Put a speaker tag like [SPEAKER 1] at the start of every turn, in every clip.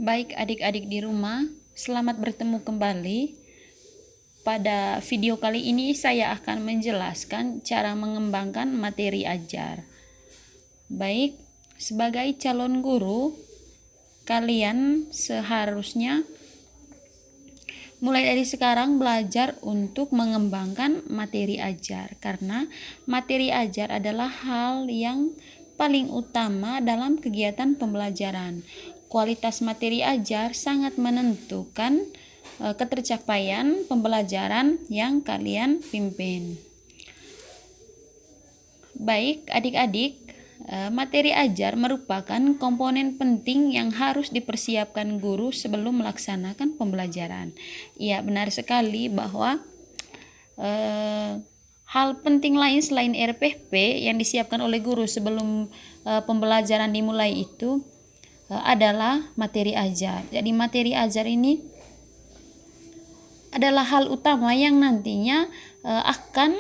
[SPEAKER 1] Baik adik-adik di rumah, selamat bertemu kembali. Pada video kali ini saya akan menjelaskan cara mengembangkan materi ajar. Baik, sebagai calon guru, kalian seharusnya mulai dari sekarang belajar untuk mengembangkan materi ajar, karena materi ajar adalah hal yang paling utama dalam kegiatan pembelajaran. Kualitas materi ajar sangat menentukan ketercapaian pembelajaran yang kalian pimpin. Baik, adik-adik, materi ajar merupakan komponen penting yang harus dipersiapkan guru sebelum melaksanakan pembelajaran. Ya, benar sekali bahwa hal penting lain selain RPP yang disiapkan oleh guru sebelum pembelajaran dimulai itu adalah materi ajar. Jadi materi ajar ini adalah hal utama yang nantinya akan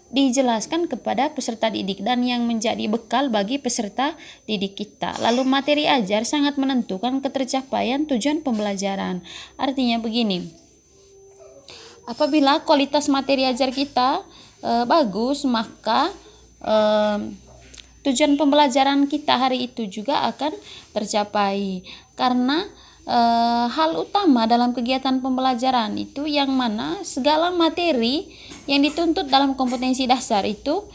[SPEAKER 1] dijelaskan kepada peserta didik dan yang menjadi bekal bagi peserta didik kita. Lalu materi ajar sangat menentukan ketercapaian tujuan pembelajaran. Artinya begini, apabila kualitas materi ajar kita bagus, maka tujuan pembelajaran kita hari itu juga akan tercapai. Karena hal utama dalam kegiatan pembelajaran itu yang mana segala materi yang dituntut dalam kompetensi dasar itu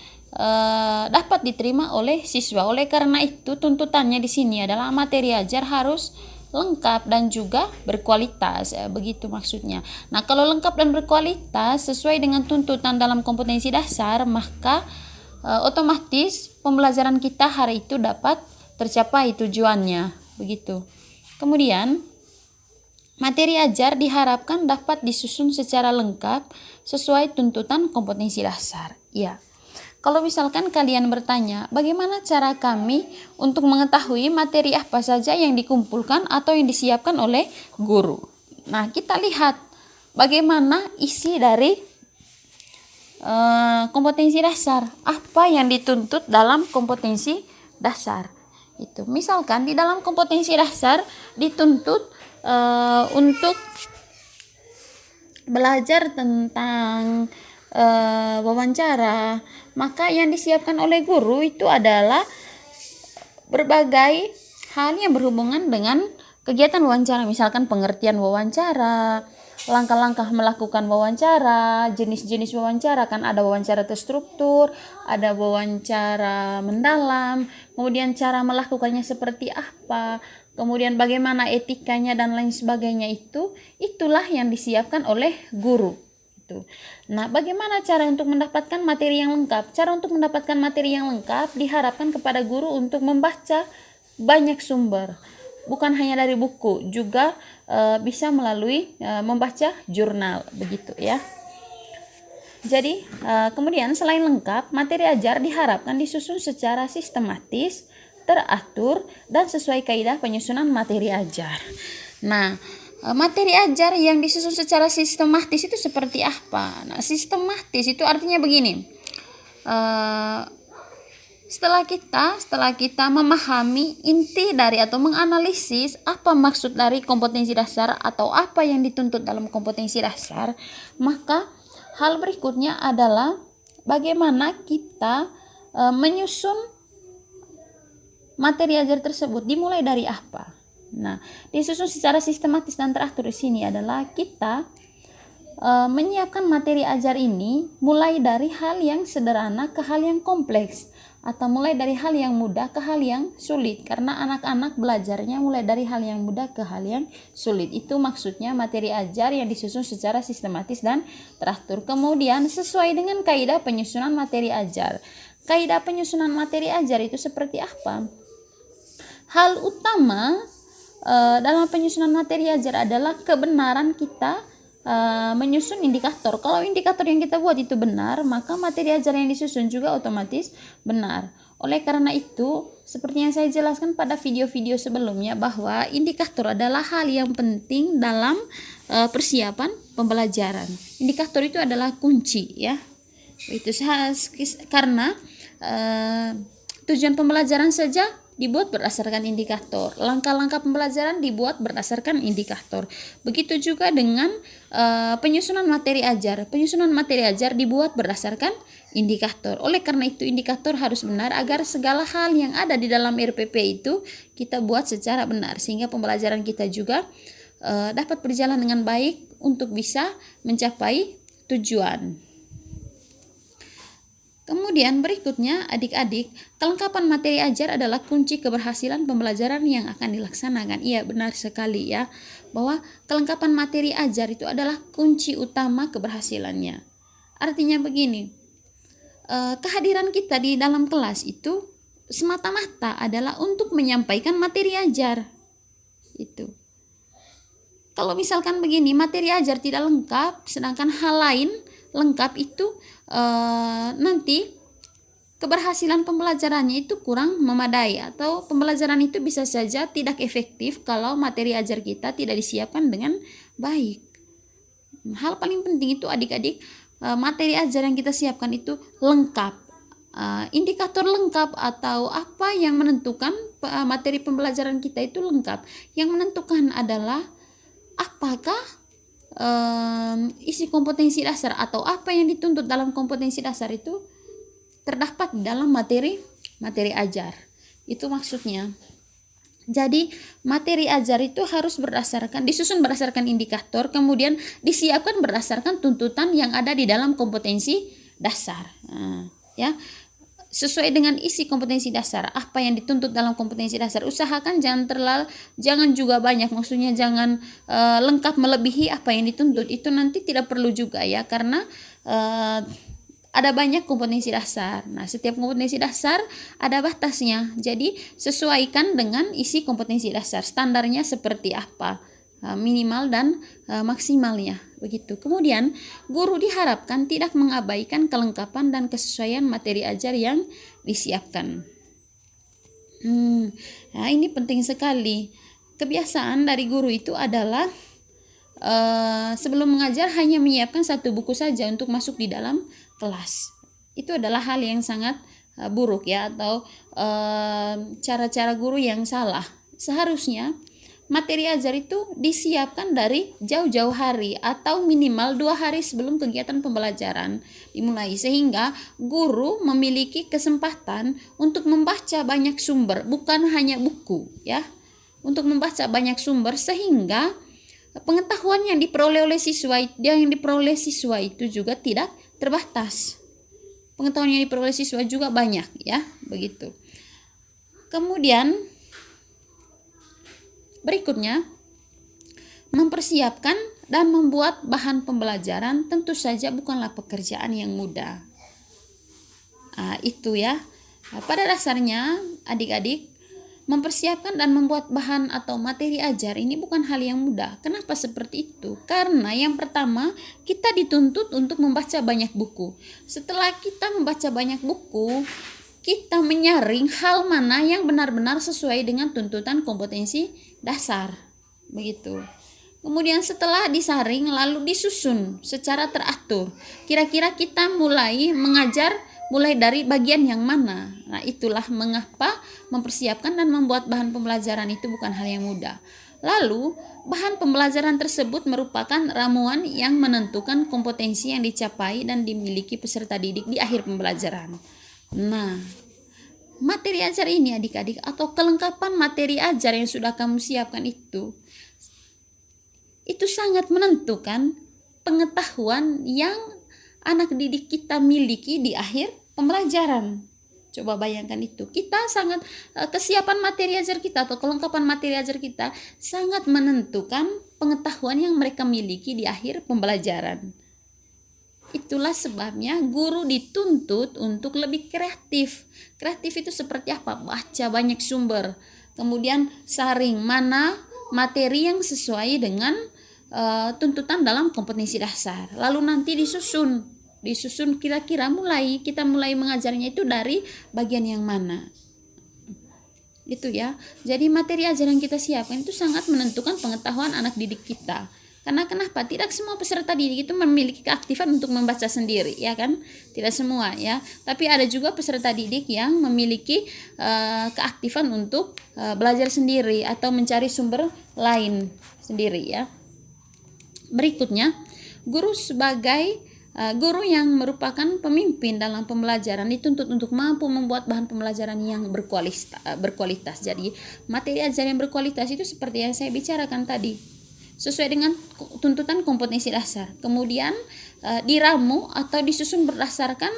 [SPEAKER 1] dapat diterima oleh siswa. Oleh karena itu tuntutannya di sini adalah materi ajar harus lengkap dan juga berkualitas, begitu maksudnya. Nah, kalau lengkap dan berkualitas sesuai dengan tuntutan dalam kompetensi dasar, maka otomatis pembelajaran kita hari itu dapat tercapai tujuannya, begitu. Kemudian materi ajar diharapkan dapat disusun secara lengkap sesuai tuntutan kompetensi dasar. Ya. Kalau misalkan kalian bertanya, bagaimana cara kami untuk mengetahui materi apa saja yang dikumpulkan atau yang disiapkan oleh guru? Nah, kita lihat bagaimana isi dari kompetensi dasar. Apa yang dituntut dalam kompetensi dasar? Itu. Misalkan di dalam kompetensi dasar dituntut untuk belajar tentang wawancara, maka yang disiapkan oleh guru itu adalah berbagai hal yang berhubungan dengan kegiatan wawancara, misalkan pengertian wawancara, langkah-langkah melakukan wawancara, jenis-jenis wawancara, kan ada wawancara terstruktur, ada wawancara mendalam, kemudian cara melakukannya seperti apa, kemudian bagaimana etikanya dan lain sebagainya, itulah yang disiapkan oleh guru. Nah, bagaimana cara untuk mendapatkan materi yang lengkap? Cara untuk mendapatkan materi yang lengkap diharapkan kepada guru untuk membaca banyak sumber. Bukan hanya dari buku, juga bisa melalui membaca jurnal, begitu ya. Jadi kemudian selain lengkap, materi ajar diharapkan disusun secara sistematis, teratur, dan sesuai kaidah penyusunan materi ajar. Nah, materi ajar yang disusun secara sistematis itu seperti apa? Nah, sistematis itu artinya begini. Setelah kita memahami inti dari atau menganalisis apa maksud dari kompetensi dasar atau apa yang dituntut dalam kompetensi dasar, maka hal berikutnya adalah bagaimana kita menyusun materi ajar tersebut, dimulai dari apa. Nah, disusun secara sistematis dan teratur di sini adalah kita menyiapkan materi ajar ini mulai dari hal yang sederhana ke hal yang kompleks, atau mulai dari hal yang mudah ke hal yang sulit, karena anak-anak belajarnya mulai dari hal yang mudah ke hal yang sulit. Itu maksudnya materi ajar yang disusun secara sistematis dan teratur. Kemudian sesuai dengan kaidah penyusunan materi ajar. Kaidah penyusunan materi ajar itu seperti apa? Hal utama dalam penyusunan materi ajar adalah kebenaran kita menyusun indikator. Kalau indikator yang kita buat itu benar, maka materi ajar yang disusun juga otomatis benar. Oleh karena itu, seperti yang saya jelaskan pada video-video sebelumnya, bahwa indikator adalah hal yang penting dalam persiapan pembelajaran. Indikator itu adalah kunci, ya. Itu karena tujuan pembelajaran saja dibuat berdasarkan indikator. Langkah-langkah pembelajaran dibuat berdasarkan indikator. Begitu juga dengan penyusunan materi ajar. Penyusunan materi ajar dibuat berdasarkan indikator. Oleh karena itu indikator harus benar agar segala hal yang ada di dalam RPP itu kita buat secara benar sehingga pembelajaran kita juga dapat berjalan dengan baik untuk bisa mencapai tujuan. Kemudian berikutnya adik-adik, kelengkapan materi ajar adalah kunci keberhasilan pembelajaran yang akan dilaksanakan. Iya, benar sekali ya, bahwa kelengkapan materi ajar itu adalah kunci utama keberhasilannya. Artinya begini, kehadiran kita di dalam kelas itu semata-mata adalah untuk menyampaikan materi ajar. Itu. Kalau misalkan begini, materi ajar tidak lengkap, sedangkan hal lain lengkap, itu nanti keberhasilan pembelajarannya itu kurang memadai, atau pembelajaran itu bisa saja tidak efektif kalau materi ajar kita tidak disiapkan dengan baik. Hal paling penting itu adik-adik, materi ajar yang kita siapkan itu lengkap. Indikator lengkap atau apa yang menentukan materi pembelajaran kita itu lengkap. Yang menentukan adalah apakah isi kompetensi dasar atau apa yang dituntut dalam kompetensi dasar itu terdapat dalam materi ajar. Itu maksudnya. Jadi materi ajar itu harus disusun berdasarkan indikator, kemudian disiapkan berdasarkan tuntutan yang ada di dalam kompetensi dasar. Ya. Sesuai dengan isi kompetensi dasar, apa yang dituntut dalam kompetensi dasar, usahakan jangan juga banyak, maksudnya jangan lengkap melebihi apa yang dituntut. Itu nanti tidak perlu juga ya, karena ada banyak kompetensi dasar. Nah, setiap kompetensi dasar ada batasnya. Jadi sesuaikan dengan isi kompetensi dasar, standarnya seperti apa, minimal dan maksimalnya, begitu. Kemudian guru diharapkan tidak mengabaikan kelengkapan dan kesesuaian materi ajar yang disiapkan. Nah, ini penting sekali. Kebiasaan dari guru itu adalah sebelum mengajar hanya menyiapkan satu buku saja untuk masuk di dalam kelas. Itu adalah hal yang sangat buruk ya, atau cara-cara guru yang salah. Seharusnya materi ajar itu disiapkan dari jauh-jauh hari atau minimal 2 hari sebelum kegiatan pembelajaran dimulai, sehingga guru memiliki kesempatan untuk membaca banyak sumber, bukan hanya buku ya, untuk membaca banyak sumber sehingga pengetahuan yang diperoleh siswa itu juga tidak terbatas. Pengetahuan yang diperoleh siswa juga banyak ya, begitu. Kemudian berikutnya, mempersiapkan dan membuat bahan pembelajaran tentu saja bukanlah pekerjaan yang mudah. Itu ya. Pada dasarnya adik-adik, mempersiapkan dan membuat bahan atau materi ajar ini bukan hal yang mudah. Kenapa seperti itu? Karena yang pertama, kita dituntut untuk membaca banyak buku. Setelah kita membaca banyak buku, kita menyaring hal mana yang benar-benar sesuai dengan tuntutan kompetensi dasar, begitu. Kemudian setelah disaring lalu disusun secara teratur. Kira-kira kita mulai mengajar mulai dari bagian yang mana. Nah, itulah mengapa mempersiapkan dan membuat bahan pembelajaran itu bukan hal yang mudah. Lalu, bahan pembelajaran tersebut merupakan ramuan yang menentukan kompetensi yang dicapai dan dimiliki peserta didik di akhir pembelajaran. Nah, materi ajar ini adik-adik atau kelengkapan materi ajar yang sudah kamu siapkan itu sangat menentukan pengetahuan yang anak didik kita miliki di akhir pembelajaran. Coba bayangkan itu. Kesiapan materi ajar kita atau kelengkapan materi ajar kita sangat menentukan pengetahuan yang mereka miliki di akhir pembelajaran. Itulah sebabnya guru dituntut untuk lebih kreatif. Kreatif itu seperti apa? Baca banyak sumber, kemudian saring mana materi yang sesuai dengan tuntutan dalam kompetensi dasar. Lalu nanti disusun kira-kira kita mulai mengajarnya itu dari bagian yang mana. Itu ya. Jadi materi ajar yang kita siapkan itu sangat menentukan pengetahuan anak didik kita. Karena kenapa? Tidak semua peserta didik itu memiliki keaktifan untuk membaca sendiri, ya kan? Tidak semua ya. Tapi ada juga peserta didik yang memiliki keaktifan untuk belajar sendiri atau mencari sumber lain sendiri ya. Berikutnya, guru sebagai guru yang merupakan pemimpin dalam pembelajaran dituntut untuk mampu membuat bahan pembelajaran yang berkualitas. Jadi, materi ajar yang berkualitas itu seperti yang saya bicarakan tadi, sesuai dengan tuntutan kompetensi dasar. Kemudian diramu atau disusun berdasarkan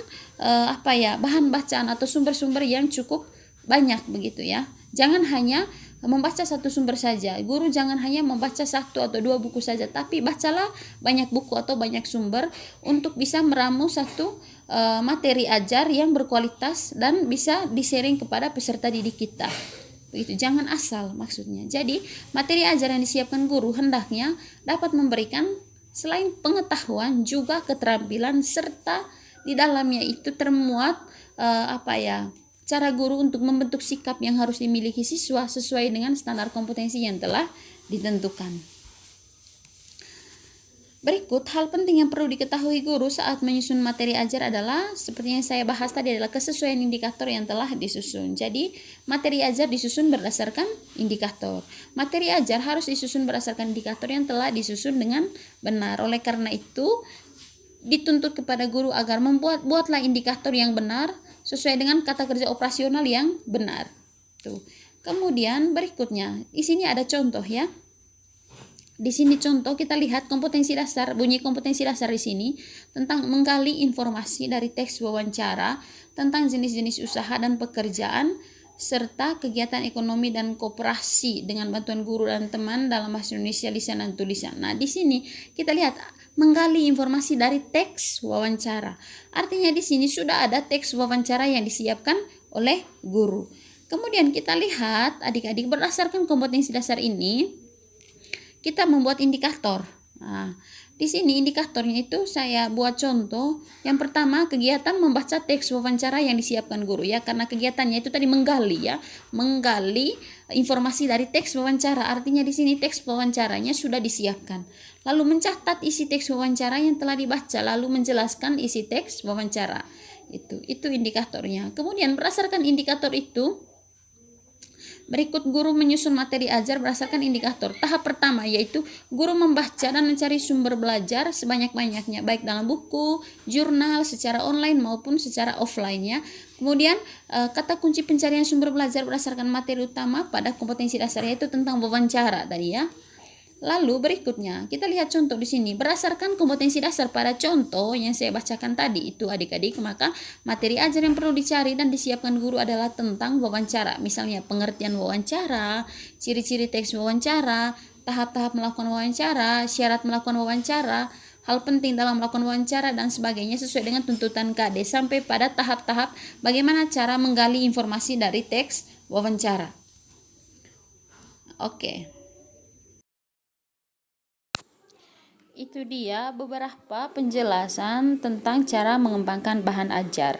[SPEAKER 1] bahan bacaan atau sumber-sumber yang cukup banyak begitu ya. Jangan hanya membaca satu sumber saja. Guru jangan hanya membaca satu atau dua buku saja, tapi bacalah banyak buku atau banyak sumber untuk bisa meramu satu materi ajar yang berkualitas dan bisa di-sharing kepada peserta didik kita. Begitu, jangan asal maksudnya. Jadi, materi ajar yang disiapkan guru hendaknya dapat memberikan selain pengetahuan juga keterampilan, serta di dalamnya itu termuat cara guru untuk membentuk sikap yang harus dimiliki siswa sesuai dengan standar kompetensi yang telah ditentukan. Berikut hal penting yang perlu diketahui guru saat menyusun materi ajar adalah seperti yang saya bahas tadi, adalah kesesuaian indikator yang telah disusun. Jadi, materi ajar disusun berdasarkan indikator. Materi ajar harus disusun berdasarkan indikator yang telah disusun dengan benar. Oleh karena itu, dituntut kepada guru agar buatlah indikator yang benar sesuai dengan kata kerja operasional yang benar. Tuh. Kemudian berikutnya, di sini ada contoh ya. Di sini contoh kita lihat kompetensi dasar, bunyi kompetensi dasar di sini tentang menggali informasi dari teks wawancara tentang jenis-jenis usaha dan pekerjaan serta kegiatan ekonomi dan koperasi dengan bantuan guru dan teman dalam bahasa Indonesia lisan dan tulisan. Nah, di sini kita lihat menggali informasi dari teks wawancara. Artinya di sini sudah ada teks wawancara yang disiapkan oleh guru. Kemudian kita lihat adik-adik, berdasarkan kompetensi dasar ini kita membuat indikator. Nah, di sini indikatornya itu saya buat contoh. Yang pertama, kegiatan membaca teks wawancara yang disiapkan guru ya, karena kegiatannya itu tadi menggali ya, menggali informasi dari teks wawancara. Artinya di sini teks wawancaranya sudah disiapkan. Lalu mencatat isi teks wawancara yang telah dibaca, lalu menjelaskan isi teks wawancara. Itu indikatornya. Kemudian berdasarkan indikator itu, berikut guru menyusun materi ajar berdasarkan indikator. Tahap pertama yaitu guru membaca dan mencari sumber belajar sebanyak-banyaknya, baik dalam buku, jurnal, secara online maupun secara offline ya. Kemudian kata kunci pencarian sumber belajar berdasarkan materi utama pada kompetensi dasar, yaitu tentang wawancara tadi ya. Lalu berikutnya kita lihat contoh di sini. Berdasarkan kompetensi dasar pada contoh yang saya bacakan tadi itu adik-adik, maka materi ajar yang perlu dicari dan disiapkan guru adalah tentang wawancara. Misalnya pengertian wawancara, ciri-ciri teks wawancara, tahap-tahap melakukan wawancara, syarat melakukan wawancara, hal penting dalam melakukan wawancara dan sebagainya sesuai dengan tuntutan KD, sampai pada tahap-tahap bagaimana cara menggali informasi dari teks wawancara. Oke. Itu dia beberapa penjelasan tentang cara mengembangkan bahan ajar.